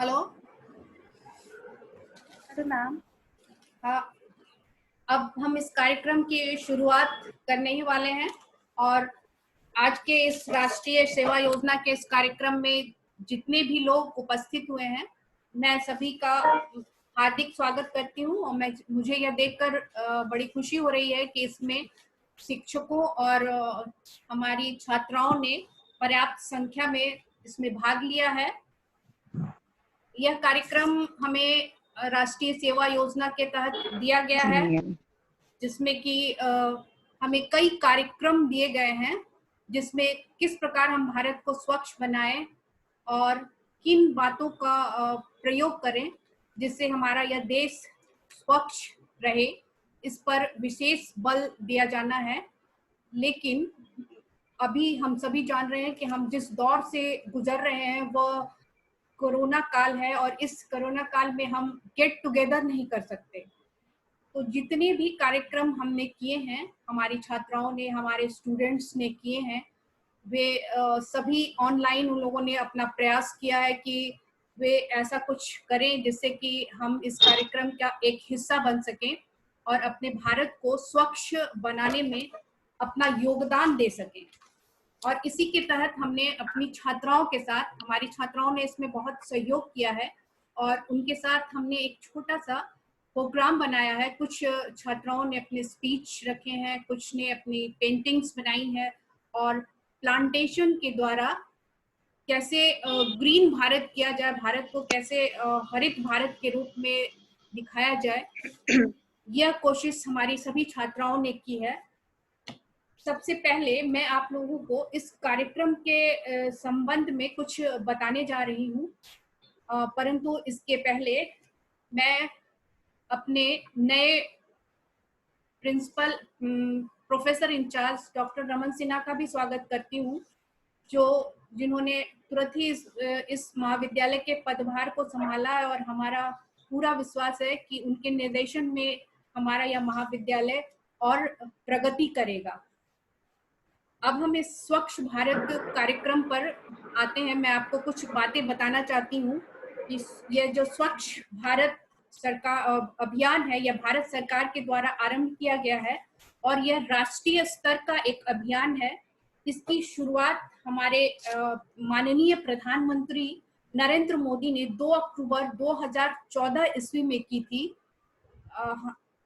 Hello. Hello ma'am. हाँ, अब हम इस कार्यक्रम की शुरुआत करने ही वाले हैं और आज के इस राष्ट्रीय सेवा योजना के इस कार्यक्रम में जितने भी लोग उपस्थित हुए हैं, मैं सभी का हार्दिक स्वागत करती हूँ। और मुझे यह देखकर बड़ी खुशी हो रही है कि इसमें शिक्षकों और हमारी छात्राओं ने पर्याप्त संख्या में इसमें भाग लिया है। यह कार्यक्रम हमें राष्ट्रीय सेवा योजना के तहत दिया गया है, जिसमें कि हमें कई कार्यक्रम दिए गए हैं, जिसमें किस प्रकार हम भारत को स्वच्छ बनाएं और किन बातों का प्रयोग करें जिससे हमारा यह देश स्वच्छ रहे, इस पर विशेष बल दिया जाना है। लेकिन अभी हम सभी जान रहे हैं कि हम जिस दौर से गुजर रहे हैं वह कोरोना काल है और इस कोरोना काल में हम गेट टुगेदर नहीं कर सकते। तो जितने भी कार्यक्रम हमने किए हैं, हमारी छात्राओं ने, हमारे स्टूडेंट्स ने किए हैं, वे सभी ऑनलाइन उन लोगों ने अपना प्रयास किया है कि वे ऐसा कुछ करें जिससे कि हम इस कार्यक्रम का एक हिस्सा बन सकें और अपने भारत को स्वच्छ बनाने में अपना योगदान दे सकें। और इसी के तहत हमने अपनी छात्राओं के साथ, हमारी छात्राओं ने इसमें बहुत सहयोग किया है और उनके साथ हमने एक छोटा सा प्रोग्राम बनाया है। कुछ छात्राओं ने अपने स्पीच रखे हैं, कुछ ने अपनी पेंटिंग्स बनाई है और प्लांटेशन के द्वारा कैसे ग्रीन भारत किया जाए, भारत को कैसे हरित भारत के रूप में दिखाया जाए, यह कोशिश हमारी सभी छात्राओं ने की है। सबसे पहले मैं आप लोगों को इस कार्यक्रम के संबंध में कुछ बताने जा रही हूँ, परंतु इसके पहले मैं अपने नए principal professor in charge doctor Raman Sinha का भी स्वागत करती हूँ, जिन्होंने तुरंत ही इस महाविद्यालय के पदभार को संभाला है और हमारा पूरा विश्वास है कि उनके निर्देशन में हमारा यह महाविद्यालय और प्रगति करेगा। अब हम इस स्वच्छ भारत कार्यक्रम पर आते हैं। मैं आपको कुछ बातें बताना चाहती हूँ कि यह जो स्वच्छ भारत सरकार अभियान है, यह भारत सरकार के द्वारा आरंभ किया गया है और यह राष्ट्रीय स्तर का एक अभियान है। इसकी शुरुआत हमारे माननीय प्रधानमंत्री नरेंद्र मोदी ने 2 अक्टूबर 2014 ईस्वी में की थी।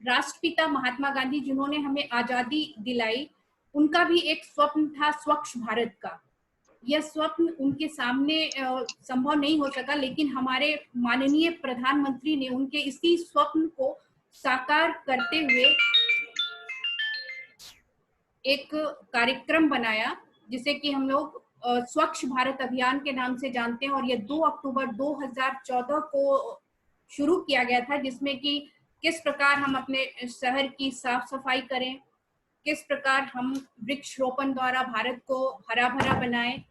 राष्ट्रपिता महात्मा गांधी, जिन्होंने हमें आजादी दिलाई, उनका भी एक स्वप्न था स्वच्छ भारत का। यह स्वप्न उनके सामने संभव नहीं हो सका, लेकिन हमारे माननीय प्रधानमंत्री ने उनके इसी स्वप्न को साकार करते हुए एक कार्यक्रम बनाया, जिसे कि हम लोग स्वच्छ भारत अभियान के नाम से जानते हैं। और यह 2 अक्टूबर 2014 को शुरू किया गया था, जिसमें कि किस प्रकार हम अपने शहर की साफ सफाई करें, किस प्रकार हम वृक्षरोपण द्वारा भारत को हरा भरा बनाएं।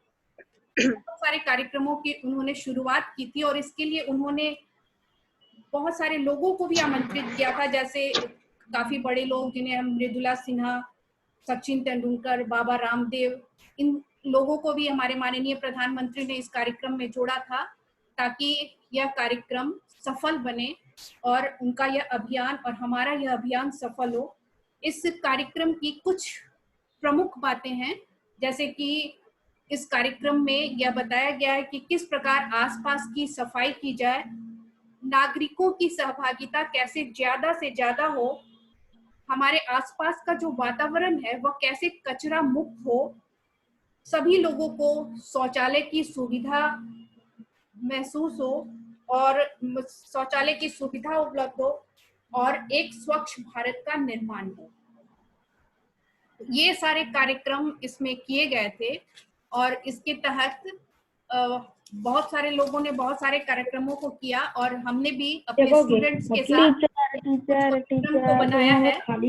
बहुत सारे कार्यक्रमों की उन्होंने शुरुआत की थी और इसके लिए उन्होंने बहुत सारे लोगों को भी आमंत्रित किया था, जैसे काफी बड़े लोग जिन्हें हम मृदुला सिन्हा, सचिन तेंदुलकर, बाबा रामदेव, इन लोगों को भी हमारे माननीय प्रधानमंत्री ने इस कार्यक्रम में जोड़ा था, ताकि यह कार्यक्रम सफल बने और उनका यह अभियान और हमारा यह अभियान सफल हो। इस कार्यक्रम की कुछ प्रमुख बातें हैं, जैसे कि इस कार्यक्रम में यह बताया गया है कि किस प्रकार आसपास की सफाई की जाए, नागरिकों की सहभागिता कैसे ज्यादा से ज्यादा हो, हमारे आसपास का जो वातावरण है वह कैसे कचरा मुक्त हो, सभी लोगों को शौचालय की सुविधा महसूस हो और शौचालय की सुविधा उपलब्ध हो और एक स्वच्छ भारत का निर्माण हो। ये सारे कार्यक्रम इसमें किए गए थे और इसके तहत बहुत सारे लोगों ने बहुत सारे कार्यक्रमों को किया और हमने भी अपने स्टूडेंट्स के साथ कार्यक्रम को बनाया है। आप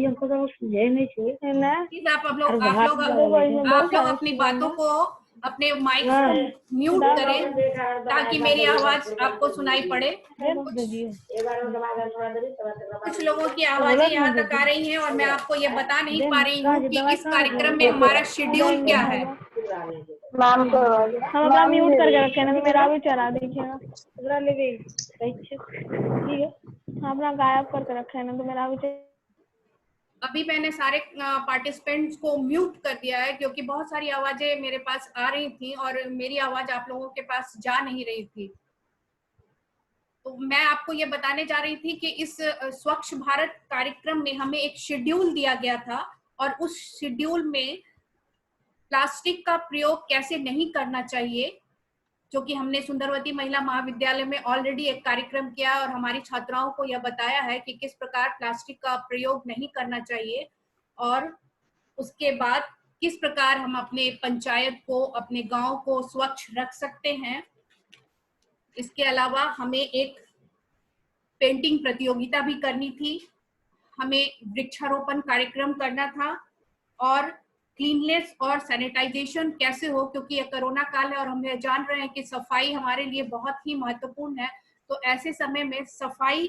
लोग अपनी बातों को, अपने माइक को म्यूट करें ताकि मेरी आवाज आपको सुनाई पड़े। कुछ लोगों की आवाजें यहाँ तक आ रही हैं और मैं आपको ये बता नहीं पा रही हूँ कि इस कार्यक्रम में हमारा शेड्यूल क्या है। मैम को हम अपना म्यूट करके रखे ना, तो मेरा भी चला देखिएगा। ठीक है, हम अपना गायब करके रखे ना, तो मेरा भी अभी मैंने सारे पार्टिसिपेंट्स को म्यूट कर दिया है, क्योंकि बहुत सारी आवाजें मेरे पास आ रही थी और मेरी आवाज आप लोगों के पास जा नहीं रही थी। तो मैं आपको ये बताने जा रही थी कि इस स्वच्छ भारत कार्यक्रम में हमें एक शेड्यूल दिया गया था, और उस शेड्यूल में प्लास्टिक का प्रयोग कैसे नहीं करना चाहिए, जो कि हमने सुंदरवती महिला महाविद्यालय में ऑलरेडी एक कार्यक्रम किया और हमारी छात्राओं को यह बताया है कि किस प्रकार प्लास्टिक का प्रयोग नहीं करना चाहिए, और उसके बाद किस प्रकार हम अपने पंचायत को, अपने गांव को स्वच्छ रख सकते हैं। इसके अलावा हमें एक पेंटिंग प्रतियोगिता भी करनी थी, हमें वृक्षारोपण कार्यक्रम करना था, और क्लीननेस और सैनिटाइजेशन कैसे हो, क्योंकि ये कोरोना काल है और हम ये जान रहे हैं कि सफाई हमारे लिए बहुत ही महत्वपूर्ण है। तो ऐसे समय में सफाई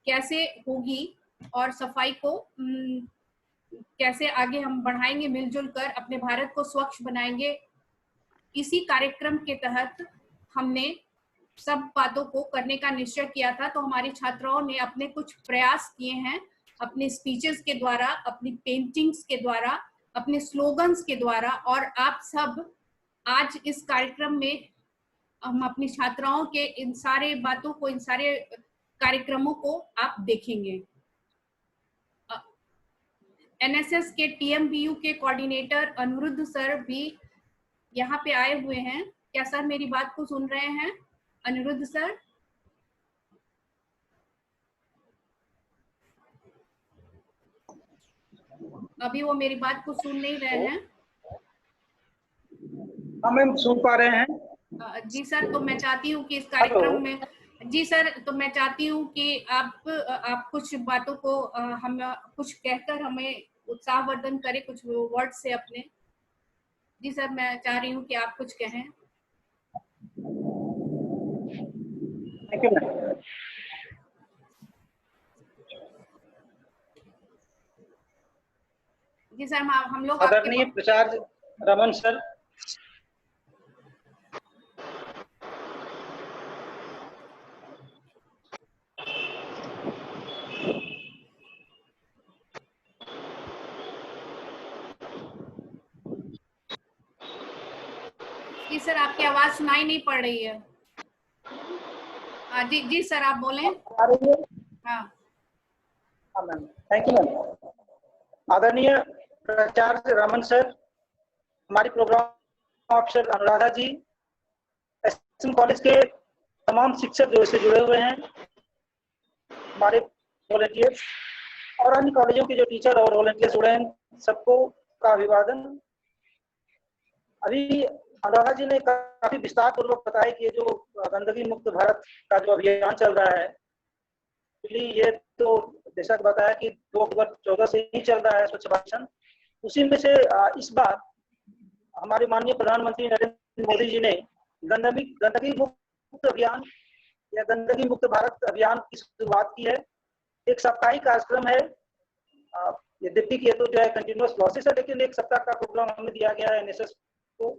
कैसे होगी और सफाई को कैसे आगे हम बढ़ाएंगे, मिलजुल कर अपने भारत को स्वच्छ बनाएंगे, इसी कार्यक्रम के तहत हमने सब बातों को करने का निश्चय किया था। तो हमारी छात्राओं ने अपने कुछ प्रयास किए हैं, अपने स्पीचेस के द्वारा, अपनी पेंटिंग्स के द्वारा, अपने स्लोगन्स के द्वारा, और आप सब आज इस कार्यक्रम में हम अपनी छात्राओं के इन सारे बातों को, इन सारे कार्यक्रमों को आप देखेंगे। एनएसएस के टीएमबीयू के कोऑर्डिनेटर अनिरुद्ध सर भी यहाँ पे आए हुए हैं। क्या सर मेरी बात को सुन रहे हैं? अनिरुद्ध सर, अभी वो मेरी बात को सुन नहीं रहे हैं। हाँ मैम, सुन पा रहे हैं। जी सर, तो मैं चाहती हूँ कि इस कार्यक्रम में, जी सर, तो मैं चाहती हूँ कि आप कुछ बातों को हम कुछ कहकर हमें उत्साहवर्धन करें, कुछ वर्ड से अपने। जी सर, मैं चाह रही हूँ कि आप कुछ कहें। Thank you ma'am. जी सर, हम लोग आदरणीय प्राचार्य रमन सर, जी सर, आपकी आवाज सुनाई नहीं पड़ रही है। जी जी सर, आप बोलें। आ रही है? हाँ हाँ मैम, थैंक यू मैम। आदरणीय प्राचार्य रमन सर, हमारी प्रोग्राम ऑफिसर अनुराधा जी, एसएम कॉलेज के तमाम शिक्षक जो इससे जुड़े हुए हैं, हमारे वॉलंटियर और अन्य कॉलेजों के जो टीचर और वॉलंटियर जुड़े हैं, सबको का अभिवादन। अभी अनुराधा जी ने काफी विस्तार पूर्वक बताया कि जो गंदगी मुक्त भारत का जो अभियान चल रहा है, ये तो जैसा बताया कि 2 अक्टूबर 14 से ही चल रहा है स्वच्छ भारत मिशन। उसी में से इस बार हमारे माननीय प्रधानमंत्री नरेंद्र मोदी जी ने गंदगी मुक्त अभियान या गंदगी मुक्त भारत अभियान की शुरुआत की है। एक साप्ताहिक कार्यक्रम है, यद्यपि कि ये तो जो है कंटिन्यूअस प्रोसेस है, लेकिन एक सप्ताह का प्रोग्राम हमें दिया गया है एनएसएस को।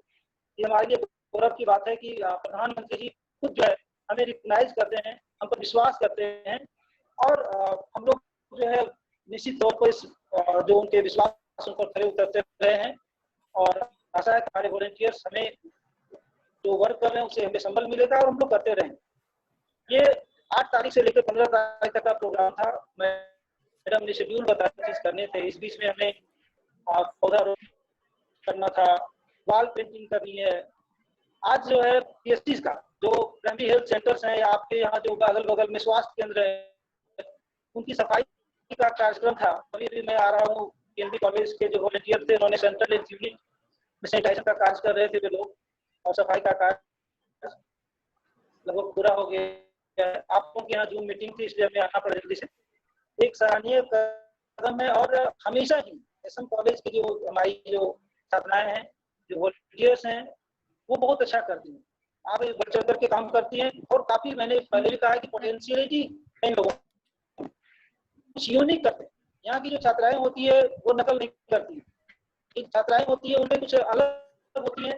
ये हमारे लिए गौरव की बात है कि प्रधानमंत्री जी खुद जो है हमें रिकॉग्नाइज करते हैं, हम पर विश्वास करते हैं, और हम लोग जो है निश्चित तौर पर इस जो उनके विश्वास पर खरे उतरते रहे हैं, और आशा है कि हमारे वॉलंटियर्स हमें जो वर्क कर रहे हैं उससे हमें संबल मिलेगा और हम लोग करते रहें। ये 8 तारीख से लेकर 15 तारीख तक का प्रोग्राम था। मैडम ने शेड्यूल बताया चीज करने थे, इस बीच में हमें पौधारोपण करना था, वॉल पेंटिंग करनी है। आज जो है पीएचडी का जो प्राइमरी हेल्थ सेंटर्स हैं या आपके यहाँ जो अगल बगल में स्वास्थ्य केंद्र है, उनकी सफाई का कार्यक्रम था। अभी भी मैं आ रहा हूँ, केंद्रीय कॉलेज के जो वॉलंटियर थे उन्होंने सेंट्रल यूनिट में सैनिटाइजेशन का कार्य कर रहे थे वे लोग, और सफाई का कार्य लगभग पूरा हो गया। आप लोगों के यहाँ जूम मीटिंग थी, इसलिए हमें आना पड़ा जल्दी से। एक सराहनीय कदम है, और हमेशा ही एसएम कॉलेज की जो हमारी जो छात्राएं हैं, जो वॉलंटियर्स हैं, वो बहुत अच्छा करती हैं। आप बढ़ चढ़ करके काम करती हैं, और काफी मैंने पहले भी कहा है कि पोटेंशियलिटी इन लोगों कुछ यूनिक करते हैं। यहाँ की जो छात्राएं होती है वो नकल नहीं करती, एक छात्राएं होती है उनमें कुछ अलग होती है,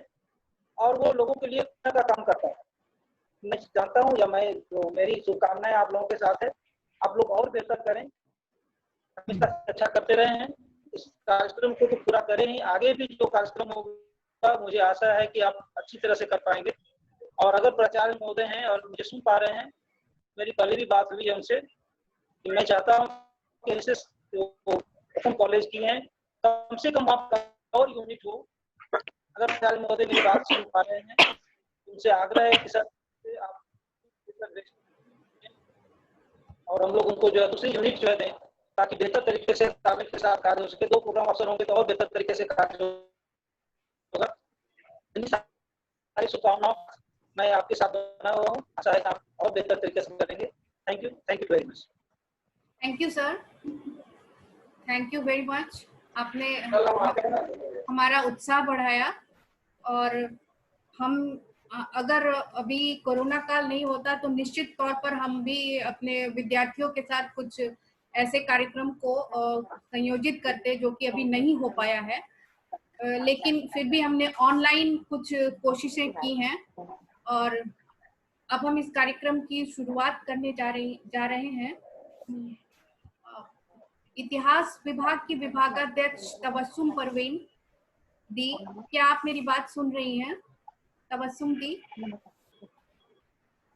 और वो लोगों के लिए का काम करता है। मैं जानता हूँ या मैं तो मेरी शुभकामनाएं आप लोगों के साथ है, आप लोग और बेहतर करें, हमेशा अच्छा करते रहे हैं, इस कार्यक्रम को तो पूरा करें ही, आगे भी जो कार्यक्रम होगा मुझे आशा है कि आप अच्छी तरह से कर पाएंगे। और अगर प्राचार्य महोदय हैं और मुझे सुन पा रहे हैं, मेरी पहले भी बात हुई है उनसे कि मैं चाहता हूँ कि जैसे जो कॉलेज की हैं कम से कम आप और यूनिट हो। अगर प्राचार्य महोदय मेरी बात सुन पा रहे हैं, उनसे आग्रह है कि सर आप और हम लोग उनको जो है दूसरी यूनिट जो है दें, ताकि बेहतर तरीके से काबिल के साथ कार्य हो सके। 2 प्रोग्राम अफसर होंगे तो और बेहतर तरीके से कार्य होगा। सारी शुभकामनाओं मैं आपके साथ बना हुआ हूँ, आशा है आप और बेहतर तरीके से करेंगे। Thank you very much. Thank you sir, thank you very much. आपने हमारा उत्साह बढ़ाया। और हम अगर अभी कोरोना काल नहीं होता तो निश्चित तौर पर हम भी अपने विद्यार्थियों के साथ कुछ ऐसे कार्यक्रम को संयोजित करते जो कि अभी नहीं हो पाया है, लेकिन फिर भी हमने ऑनलाइन कुछ कोशिशें की हैं। और अब हम इस कार्यक्रम की शुरुआत करने जा रहे हैं। इतिहास विभाग की विभागाध्यक्ष तबस्सुम परवीन दी, क्या आप मेरी बात सुन रही हैं? तबस्सुम दी,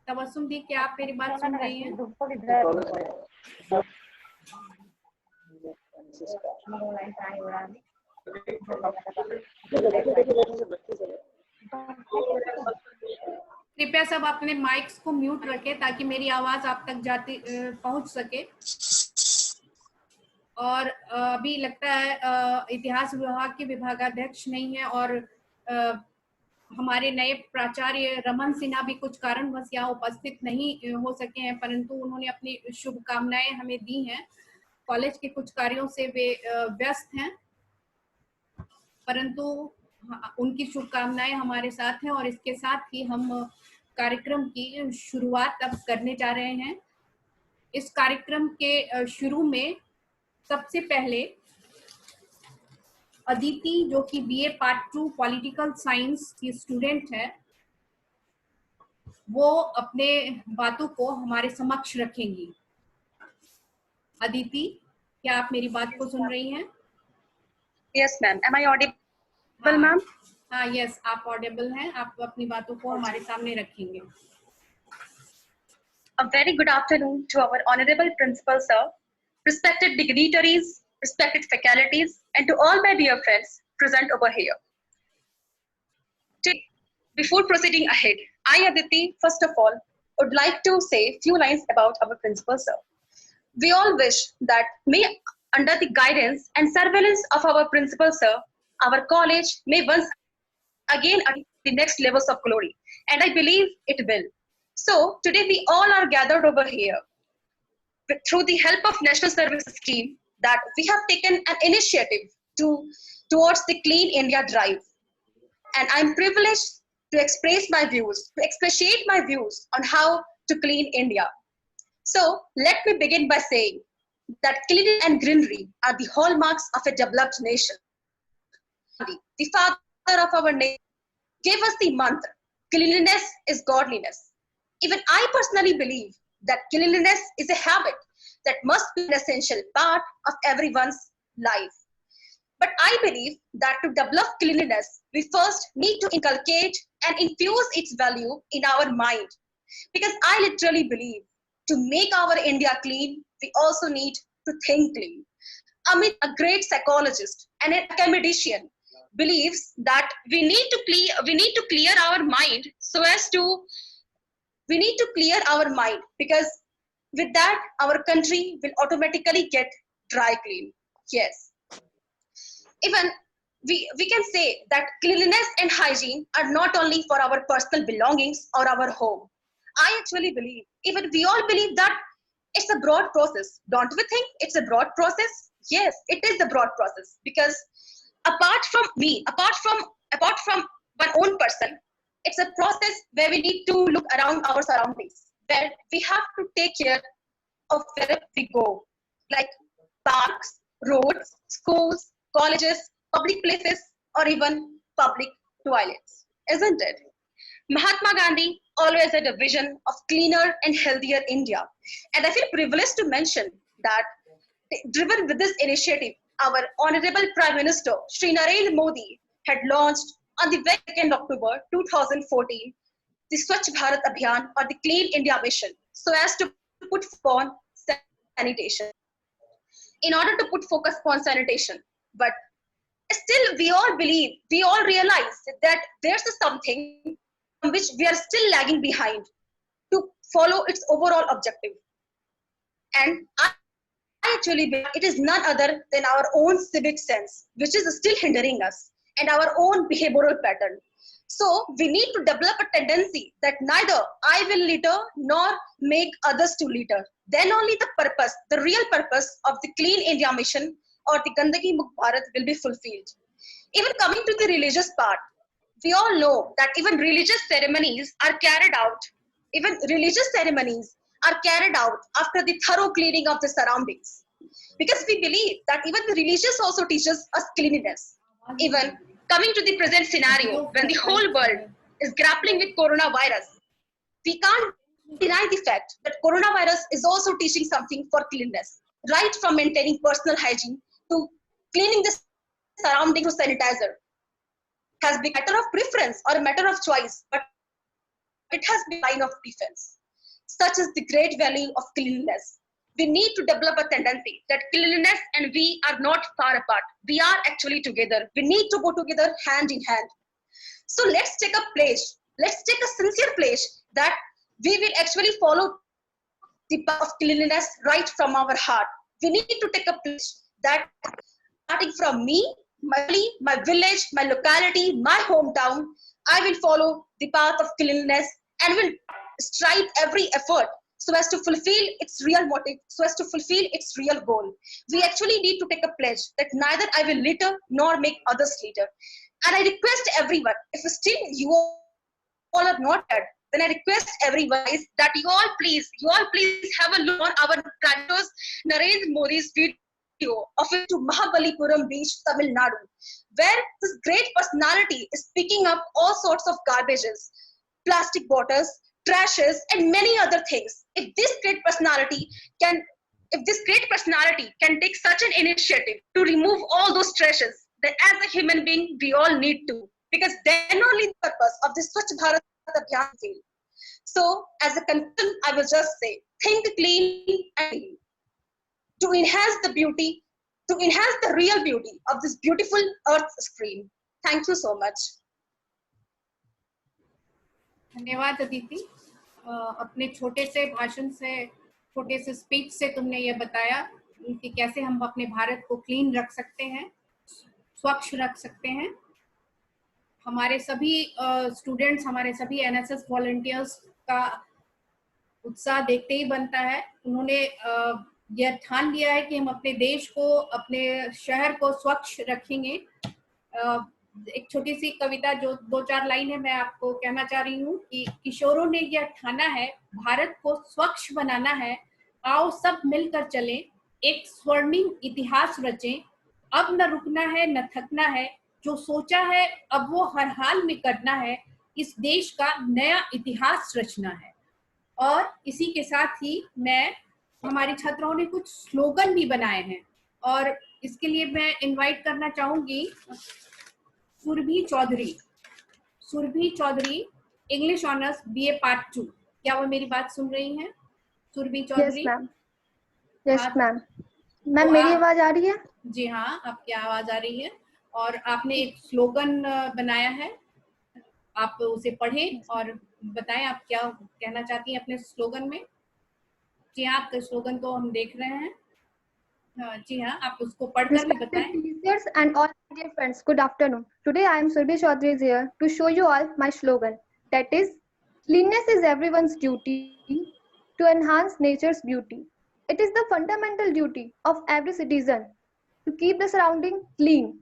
तबस्सुम दी, क्या आप मेरी बात सुन रही हैं? कृपया सब अपने माइक्स को म्यूट रखें ताकि मेरी आवाज आप तक पहुंच सके। और अभी लगता है इतिहास विभाग के विभागाध्यक्ष नहीं है और हमारे नए प्राचार्य रमन सिन्हा भी कुछ कारणवश यहाँ उपस्थित नहीं हो सके हैं, परंतु उन्होंने अपनी शुभकामनाएं हमें दी हैं। कॉलेज के कुछ कार्यों से वे व्यस्त हैं, परंतु उनकी शुभकामनाएं हमारे साथ हैं। और इसके साथ ही हम कार्यक्रम की शुरुआत अब करने जा रहे हैं। इस कार्यक्रम के शुरू में सबसे पहले अदिति, जो कि बीए पार्ट 2 पॉलिटिकल साइंस की स्टूडेंट है, वो अपने बातों को हमारे समक्ष रखेंगी। अदिति, क्या आप मेरी बात को सुन रही हैं? Yes ma'am, am I audible ma'am? हाँ यस, आप ऑडिबल हैं। आप अपनी बातों को हमारे सामने रखेंगे। A very good afternoon to our honorable principal sir, respected dignitaries, respected faculties, and to all my dear friends present over here. Before proceeding ahead, I, Aditi, first of all, would like to say a few lines about our principal sir. We all wish that under the guidance and surveillance of our principal sir, our college may once again attain the next levels of glory, and I believe it will. So today we all are gathered over here through the help of National Service Scheme that we have taken an initiative towards the Clean India Drive. And I'm privileged to express my views, to expatiate my views on how to clean India. So let me begin by saying that cleanliness and greenery are the hallmarks of a developed nation. The father of our nation gave us the mantra, cleanliness is godliness. Even I personally believe that cleanliness is a habit that must be an essential part of everyone's life. But I believe that to develop cleanliness, we first need to inculcate and infuse its value in our mind. Because I literally believe to make our India clean, we also need to think clean. Amit, a great psychologist and an academician, believes that we need to clear our mind we need to clear our mind, because with that our country will automatically get dry clean. Yes, even we can say that cleanliness and hygiene are not only for our personal belongings or our home. I actually believe, even we all believe, that it's a broad process. Don't we think it's a broad process? Yes, it is a broad process, because apart from one own person, it's a process where we need to look around our surroundings, where we have to take care of where we go, like parks, roads, schools, colleges, public places, or even public toilets. isn't it? Mahatma Gandhi always had a vision of cleaner and healthier India. And I feel privileged to mention that, driven with this initiative, our Honorable Prime Minister, Shri Narendra Modi, had launched on the 2nd October 2014 the Swachh Bharat Abhiyan, or the Clean India Mission, so as to put on sanitation. In order to put focus on sanitation, but still we all believe, we all realize that there's something from which we are still lagging behind to follow its overall objective. And I actually believe it is none other than our own civic sense, which is still hindering us, and our own behavioral pattern. So we need to develop a tendency that neither I will litter nor make others to litter. Then only the purpose, the real purpose of the Clean India Mission or the Gandagi Mukt Bharat will be fulfilled. Even coming to the religious part, we all know that even religious ceremonies are carried out. Even religious ceremonies are carried out after the thorough cleaning of the surroundings. Because we believe that even the religious also teaches us cleanliness. Even coming to the present scenario, when the whole world is grappling with coronavirus, we can't deny the fact that coronavirus is also teaching something for cleanliness, right from maintaining personal hygiene to cleaning the surrounding through sanitizer. Has been a matter of preference or a matter of choice, but it has been a line of defense. Such is the great value of cleanliness. We need to develop a tendency that cleanliness and we are not far apart. We are actually together. We need to go together hand in hand. So let's take a pledge. Let's take a sincere pledge that we will actually follow the path of cleanliness right from our heart. We need to take a pledge that starting from me, my family, my village, my locality, my hometown, I will follow the path of cleanliness and will strive every effort so as to fulfill its real motive, so as to fulfill its real goal. We actually need to take a pledge that neither I will litter nor make others litter. And I request everyone, if still you all are not dead, then I request everyone is that you all please have a look on our Prime Minister Narendra Modi's video of it to Mahabalipuram Beach, Tamil Nadu, where this great personality is picking up all sorts of garbages, plastic bottles, trashes, and many other things. If this great personality can take such an initiative to remove all those trashes, then as a human being, we all need to, because then only the purpose of this Swachh Bharat Abhiyan will. So, as a conclusion, I will just say, think clean and clean to enhance the beauty, to enhance the real beauty of this beautiful earth screen. Thank you so much. धन्यवाद अदिति। अपने छोटे से भाषण से, छोटे से speech से तुमने ये बताया कि कैसे हम अपने भारत को क्लीन रख सकते हैं, स्वच्छ रख सकते हैं। हमारे सभी स्टूडेंट्स, हमारे सभी एनएसएस वॉलंटियर्स का उत्साह देखते ही बनता है। उन्होंने यह ठान लिया है कि हम अपने देश को, अपने शहर को स्वच्छ रखेंगे। एक छोटी सी कविता जो 2-4 लाइन है, मैं आपको कहना चाह रही हूँ कि किशोरों ने यह ठाना है, भारत को स्वच्छ बनाना है, आओ सब मिलकर चलें, एक स्वर्णिम इतिहास रचें, अब न रुकना है न थकना है, जो सोचा है अब वो हर हाल में करना है, इस देश का नया इतिहास रचना है। और इसी के साथ ही हमारे छात्राओं ने कुछ स्लोगन भी बनाए हैं और इसके लिए मैं इनवाइट करना चाहूंगी Surabhi Chaudhary, English honours BA part 2। क्या वो मेरी बात सुन रही हैं? Surabhi Chaudhary. Yes ma'am. Ma'am मेरी आवाज आ रही है? जी हाँ, आपकी आवाज आ रही है। और आपने एक स्लोगन बनाया है, आप उसे पढ़ें और बताएं आप क्या कहना चाहती हैं अपने स्लोगन में। जी हाँ, आपका स्लोगन तो हम देख रहे हैं। जी हाँ, आप उसको पढ़कर भी बताएं। Teachers and all my dear friends, good afternoon. Today I am Surbhi Chaudhary is here to show you all my slogan. That is, cleanliness is everyone's duty to enhance nature's beauty. It is the fundamental duty of every citizen to keep the surrounding clean.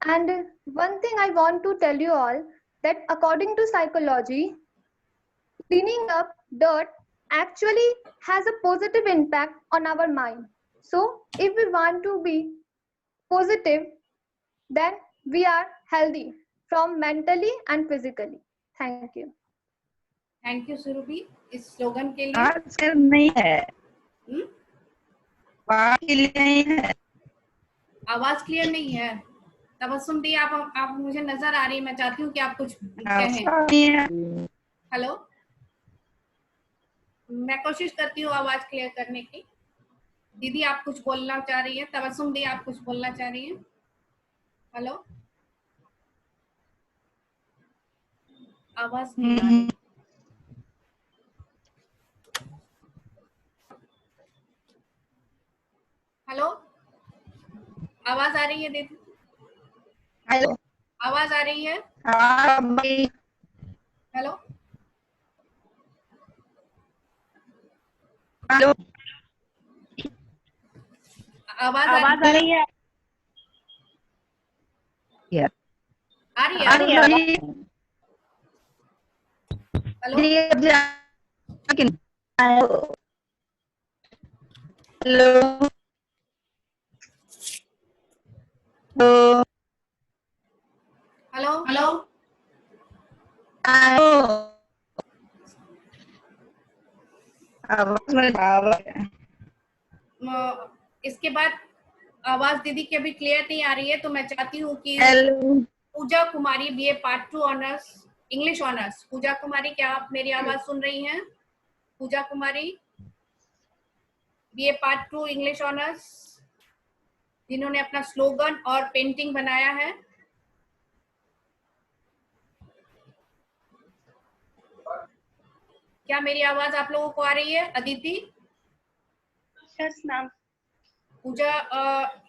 And one thing I want to tell you all, that according to psychology, cleaning up dirt actually has a positive impact on our mind. So if we want to be positive, then we are healthy from mentally and physically. Thank you. Thank you Surabhi इस slogan के लिए। आजकल नहीं है, हम्म? बात के लिए नहीं है। आवाज क्लियर नहीं है। तबस्सुम दी, आप मुझे नजर आ रही है, मैं चाहती हूँ कि आप कुछ कहें। हेलो, मैं कोशिश करती हूँ आवाज क्लियर करने की। दीदी आप कुछ बोलना चाह रही है? तबस्सुम दी आप कुछ बोलना चाह रही है? हेलो, आवाज नहीं आ रही। हेलो, आवाज आ रही है दीदी? हेलो, आवाज आ रही है? हाँ भाई, हेलो, हेलो, आवाज आ रही है? आ रही है? हेलो, हेलो, हेलो, इसके बाद आवाज दीदी की अभी क्लियर नहीं आ रही है, तो मैं चाहती हूँ कि Puja Kumari BA part 2 honours English honours. Puja Kumari, क्या आप मेरी आवाज सुन रही हैं? Puja Kumari BA part 2 English honours, जिन्होंने अपना स्लोगन और पेंटिंग बनाया है। क्या मेरी आवाज आप लोगों को आ रही है? अदिति? Yes ma'am. पूजा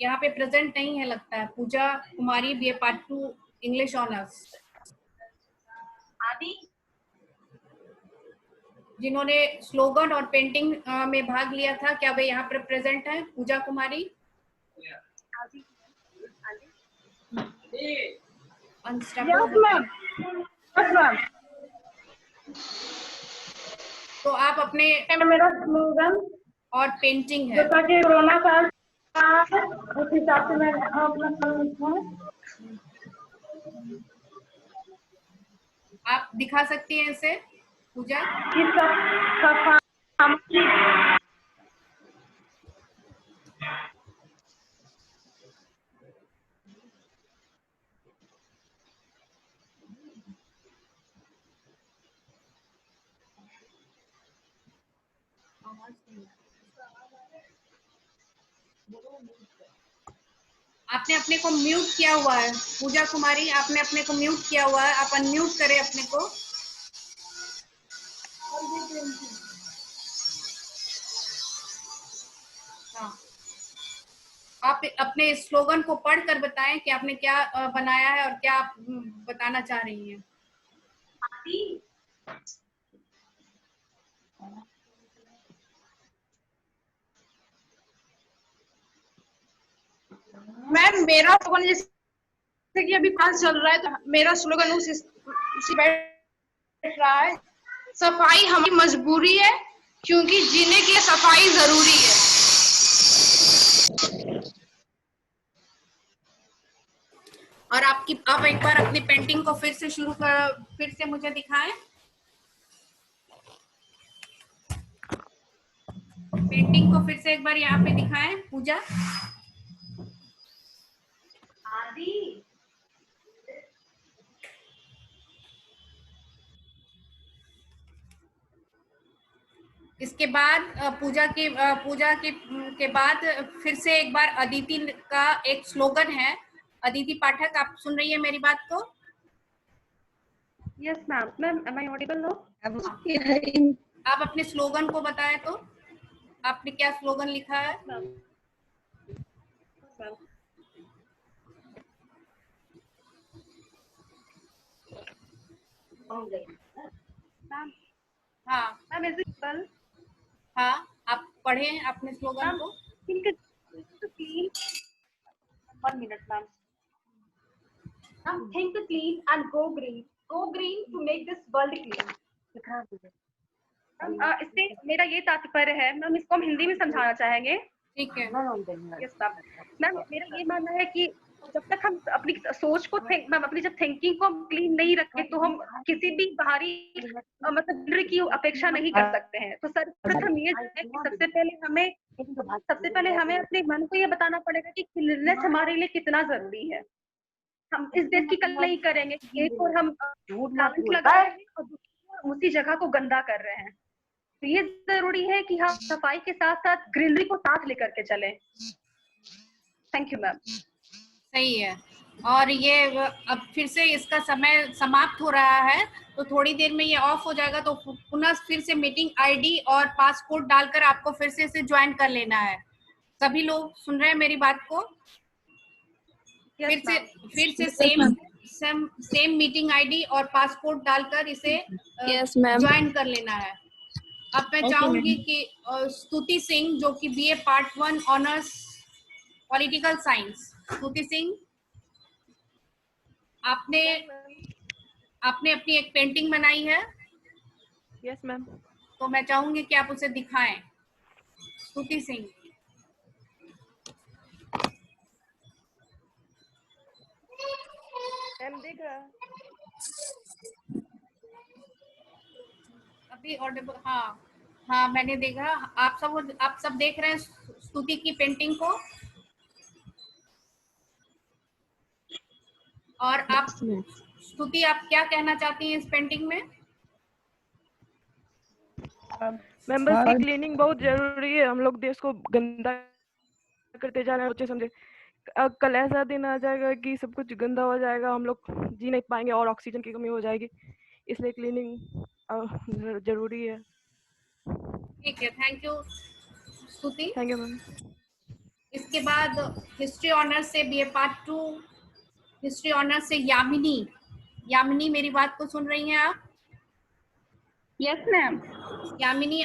यहाँ पे प्रेजेंट नहीं है लगता है। पूजा Kumari BA part 2 English honours, आदि जिन्होंने स्लोगन और पेंटिंग में भाग लिया था, क्या वे यहाँ पर प्रेजेंट है? पूजा कुमारी? तो आप अपने मेरा स्लोगन और पेंटिंग है, जैसा कि कोरोना काल उस हिसाब से मैं अपना आप दिखा सकती हैं इसे पूजा? आपने अपने को म्यूट किया हुआ है पूजा कुमारी, आपने अपने को म्यूट किया हुआ है, आप अनम्यूट करें अपने को। हाँ, आप अपने स्लोगन को पढ़कर बताएं कि आपने क्या बनाया है और क्या आप बताना चाह रही हैं। मैम मेरा स्लोगन जैसे कि अभी क्लास चल रहा है तो मेरा स्लोगन उसी बैठ रहा है, सफाई हमारी मजबूरी है क्योंकि जीने के लिए सफाई जरूरी है। और आप एक बार अपनी पेंटिंग को फिर से मुझे दिखाएं। पेंटिंग को फिर से एक बार यहाँ पे दिखाएं पूजा। आदि इसके बाद पूजा के बाद फिर से एक बार अदिति का एक स्लोगन है। अदिति पाठक, आप सुन रही है मेरी बात को? Yes ma'am. Ma'am am I audible no? आप अपने स्लोगन को बताएं तो आपने क्या स्लोगन लिखा है? हाँ मैम इज इट वेल? हाँ, आप पढ़ें अपने स्लोगन को। One minute, ma'am. Now think clean and go green. Go green to make this world clean. इससे मेरा ये तात्पर्य है, मैम इसको हम हिंदी में समझाना चाहेंगे। ठीक है। Yes ma'am. मैम मेरा ये मानना है कि जब तक हम अपनी सोच को अपनी जब थिंकिंग को क्लीन नहीं रखें तो हम किसी भी बाहरी मतलब की अपेक्षा नहीं कर सकते हैं। तो सर्वप्रथम ये है कि सबसे पहले हमें अपने मन को ये बताना पड़ेगा कि क्लीननेस हमारे लिए कितना जरूरी है। हम इस देश की कल नहीं करेंगे, एक और हम प्लांट लगा रहे हैं और दूसरी उसी जगह को गंदा कर रहे हैं। तो ये जरूरी है कि हम सफाई के साथ साथ ग्रीनरी को साथ लेकर के चलें। Thank you ma'am. सही है। और ये अब फिर से इसका समय समाप्त हो रहा है, तो थोड़ी देर में ये ऑफ हो जाएगा, तो पुनः फिर से मीटिंग आईडी और पासपोर्ट डालकर आपको फिर से इसे ज्वाइन कर लेना है। सभी लोग सुन रहे हैं मेरी बात को? फिर से सेम मीटिंग आईडी और पासपोर्ट डालकर इसे ज्वाइन कर लेना है। अब मैं चाहूंगी कि स्तुति सिंह, जो कि BA part 1 honours political science, स्तुति सिंह, आपने अपनी एक पेंटिंग बनाई है। Yes ma'am. तो मैं चाहूंगी कि आप उसे दिखाएं। स्तुति सिंह। मैम देख रहा अभी ऑडिबल? हाँ मैंने देखा। आप सब देख रहे हैं स्तुति की पेंटिंग को? और आप स्तुति, आप क्या कहना चाहती हैं इस पेंटिंग में? मैम बस क्लीनिंग बहुत जरूरी है। हम लोग देश को गंदा करते जा रहे हैं सोचे समझे। कल ऐसा दिन आ जाएगा कि सब कुछ गंदा हो जाएगा, हम लोग जी नहीं पाएंगे और ऑक्सीजन की कमी हो जाएगी, इसलिए क्लीनिंग जरूरी है। ठीक है, थैंक यू स्तुति। Thank you ma'am. इसके बाद हिस्ट्री ऑनर्स से बीए पार्ट 2 हिस्ट्री ऑनर्स से यामिनी, मेरी बात को सुन रही हैं आप? Yes ma'am. यामिनी,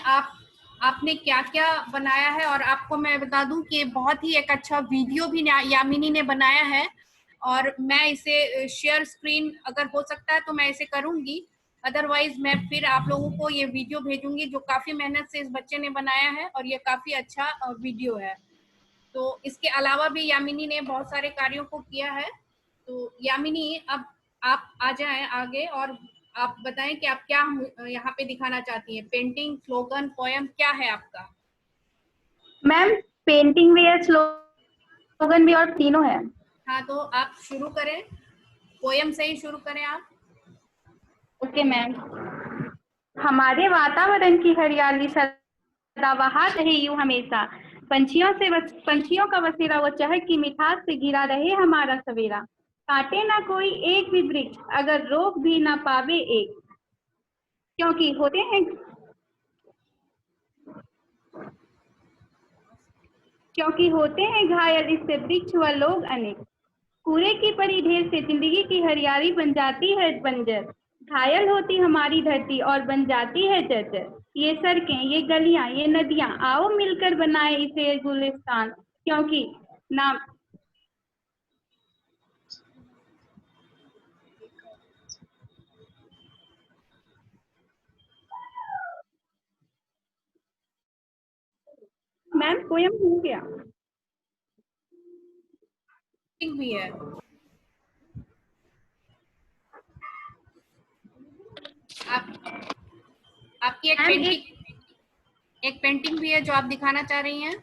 आपने क्या क्या बनाया है? और आपको मैं बता दूं कि बहुत ही एक अच्छा वीडियो भी यामिनी ने बनाया है, और मैं इसे शेयर स्क्रीन अगर हो सकता है तो मैं इसे करूंगी, अदरवाइज मैं फिर आप लोगों को ये वीडियो भेजूंगी जो काफी मेहनत से इस बच्चे ने बनाया है, और ये काफी अच्छा वीडियो है। तो इसके अलावा भी यामिनी ने बहुत सारे कार्यों को किया है। तो यामिनी, अब आप आ जाएं आगे और आप बताएं कि आप क्या यहाँ पे दिखाना चाहती हैं। पेंटिंग, स्लोगन, पोयम, क्या है आपका? मैम पेंटिंग भी है, स्लोगन भी, और तीनों है। हाँ, तो आप शुरू करें, पोयम से ही शुरू करें आप। Okay ma'am. हमारे वातावरण की हरियाली सदाबहार रहे यूं हमेशा, पंछियों का बसेरा वो चहक की मिठास से घिरा रहे हमारा सवेरा, काटे ना कोई एक भी वृक्ष अगर रोक भी ना पावे एक, क्योंकि होते हैं घायल इससे वृक्ष व लोग अनेक, कूड़े की पड़ी ढेर से जिंदगी की हरियाली बन जाती है बंजर, घायल होती हमारी धरती और बन जाती है जर्जर, ये सड़कें, ये गलियां, ये नदियां, आओ मिलकर बनाए इसे गुलिस्तान, क्योंकि ना मैम पोयम हो गया। भी है। आपकी एक पेंटिंग भी है जो आप दिखाना चाह रही हैं।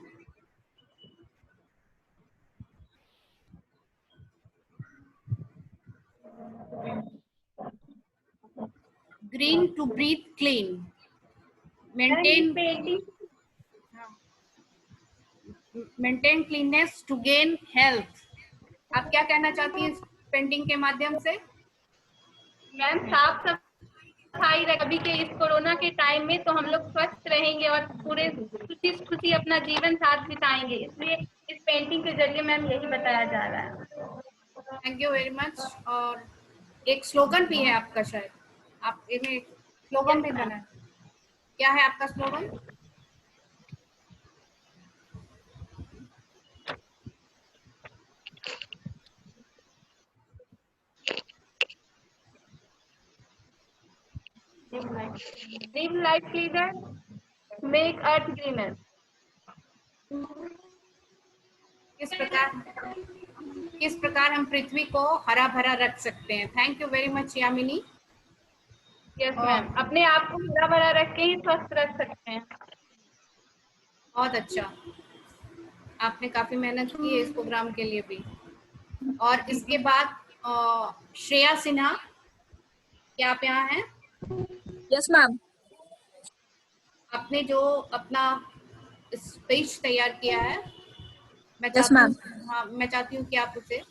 Green to breathe clean, maintain cleanness to gain health. आप क्या कहना चाहती हैं इस पेंटिंग के माध्यम से? मैम साफ सफाई अभी के इस कोरोना के टाइम में तो हम लोग स्वस्थ रहेंगे और पूरे खुशी अपना जीवन साथ बिताएंगे, इसलिए इस पेंटिंग के जरिए मैम यही बताया जा रहा है। Thank you very much. और एक स्लोगन भी है आपका, शायद आप इन्हें स्लोगन भी देना है। क्या है आपका slogan? Live life cleaner, make earth greener। किस प्रकार किस प्रकार हम पृथ्वी को हरा भरा रख सकते हैं। Thank you very much Yamini. Yes ma'am, अपने आप को हरा भरा रख के ही स्वस्थ रख सकते हैं। बहुत अच्छा, आपने काफी मेहनत की है इस प्रोग्राम के लिए भी। और इसके बाद श्रेया सिन्हा, क्या आप यहाँ हैं? Yes ma'am. आपने जो अपना स्पीच तैयार किया है, मैं Yes, चाहती हूँ, हाँ, मैं चाहती हूँ कि आप उसे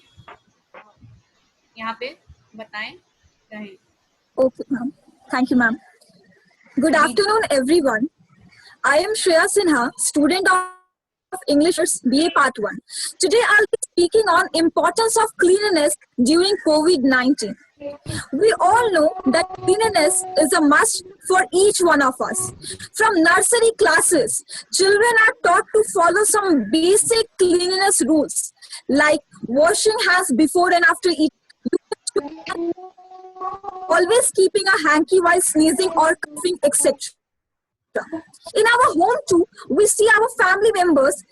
यहाँ पे बताएं। रहें। Okay, ma'am. Thank you, ma'am. Good afternoon, everyone. I am Shreya Sinha, student of English BA Part 1. Today, I'll be speaking on importance of cleanliness during COVID-19. We all know that cleanliness is a must for each one of us. From nursery classes, children are taught to follow some basic cleanliness rules like washing hands before and after eating, always keeping a hanky while sneezing or coughing, etc. In our home too, we see our family members